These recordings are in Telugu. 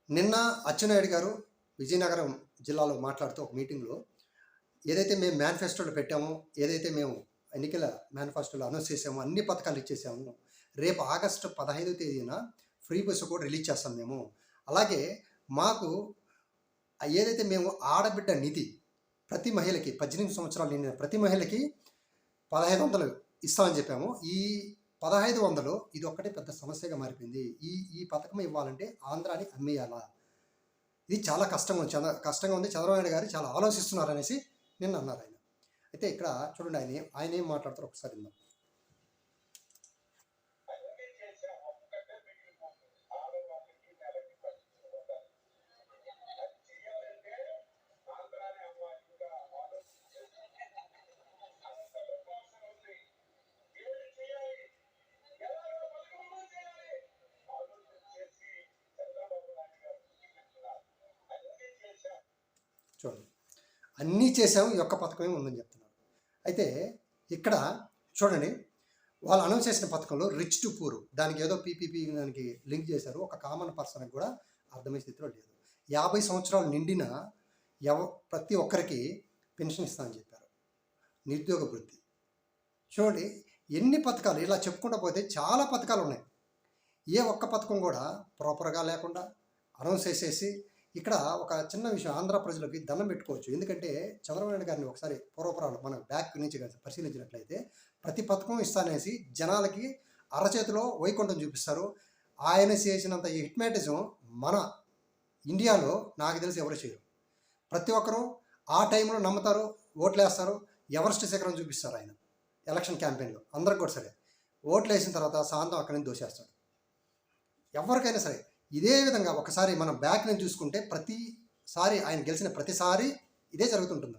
నిన్న అచ్చెన్నాయుడు గారు విజయనగరం జిల్లాలో మాట్లాడుతూ ఒక మీటింగ్లో ఏదైతే మేము మేనిఫెస్టోలో పెట్టామో, ఏదైతే మేము ఎన్నికల మేనిఫెస్టోలో అనౌన్స్ చేసామో అన్ని పథకాలు ఇచ్చేసాము. రేపు ఆగస్టు 15వ తేదీన ఫ్రీ బస్సు కూడా రిలీజ్ చేస్తాం మేము. అలాగే మాకు ఏదైతే మేము ఆడబిడ్డ నిధి ప్రతి మహిళకి 18 సంవత్సరాలు నిండిన ప్రతి మహిళకి 1500 ఇస్తామని చెప్పాము. ఈ 1500 ఇది ఒక్కటే పెద్ద సమస్యగా మారిపోయింది. ఈ పథకం ఇవ్వాలంటే ఆంధ్రాని అమ్మేయాలా? ఇది చాలా కష్టంగా ఉంది. చంద్రబాబు నాయుడు గారు చాలా ఆలోచిస్తున్నారనేసి నిన్న అన్నారు ఆయన. అయితే ఇక్కడ చూడండి ఆయన ఏం మాట్లాడతారో ఒకసారి విందాం. చూడండి, అన్నీ చేసాము, ఈ ఒక్క పథకమే ఉందని చెప్తున్నారు. అయితే ఇక్కడ చూడండి, వాళ్ళు అనౌన్స్ చేసిన పథకంలో రిచ్ టు పూర్ దానికి ఏదో పీపీపీ దానికి లింక్ చేశారు. ఒక కామన్ పర్సన్కి కూడా అర్థమయ్యే స్థితిలో లేదు. 50 సంవత్సరాలు నిండిన ప్రతి ఒక్కరికి పెన్షన్ ఇస్తామని చెప్పారు. నిరుద్యోగ వృత్తి చూడండి, ఎన్ని పథకాలు ఇలా చెప్పుకుంటూ పోతే చాలా పథకాలు ఉన్నాయి. ఏ ఒక్క పథకం కూడా ప్రాపర్గా లేకుండా అనౌన్స్ చేసేసి ఇక్కడ ఒక చిన్న విషయం ఆంధ్ర ప్రజలకి దండం పెట్టుకోవచ్చు. ఎందుకంటే చంద్రబాబు నాయుడు గారిని ఒకసారి పూర్వపురాలు మన బ్యాక్ నుంచి పరిశీలించినట్లయితే ప్రతి పథకం ఇస్తానేసి జనాలకి అరచేతిలో వైకుంఠం చూపిస్తారు. ఆయన చేసినంత హిట్మాటిజం మన ఇండియాలో నాకు తెలిసి ఎవరు చేయరు. ప్రతి ఒక్కరూ ఆ టైంలో నమ్ముతారు, ఓట్లు వేస్తారు, ఎవరెస్ట్ శిఖరం చూపిస్తారు. ఆయన ఎలక్షన్ క్యాంపెయిన్లో అందరికి కూడా సరే ఓట్లు వేసిన తర్వాత సాయంత్రం అక్కడి నుంచి దోసేస్తాడు. ఎవరికైనా సరే ఇదే విధంగా ఒకసారి మనం బ్యాక్ నుంచి చూసుకుంటే ప్రతిసారి ఆయన గెలిచిన ప్రతిసారి ఇదే జరుగుతుంటుంది.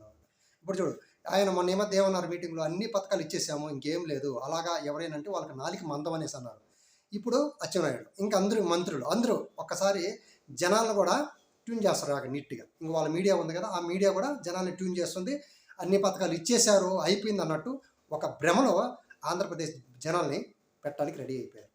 ఇప్పుడు చూడు, ఆయన మొన్న ఏమో ఏమన్నారు మీటింగ్లో, అన్ని పథకాలు ఇచ్చేసాము, ఇంకేం లేదు. అలాగా ఎవరైనా అంటే వాళ్ళకి నాలిక మందం అనేసి అన్నారు. ఇప్పుడు అచ్చెన్నాయుడు ఇంకా అందరూ మంత్రులు అందరూ ఒక్కసారి జనాలను కూడా ట్యూన్ చేస్తారు అక్కడ నీట్గా. ఇంక వాళ్ళ మీడియా ఉంది కదా, ఆ మీడియా కూడా జనాల్ని ట్యూన్ చేస్తుంది. అన్ని పథకాలు ఇచ్చేశారు, అయిపోయింది అన్నట్టు ఒక భ్రమలో ఆంధ్రప్రదేశ్ జనాల్ని పెట్టడానికి రెడీ అయిపోయారు.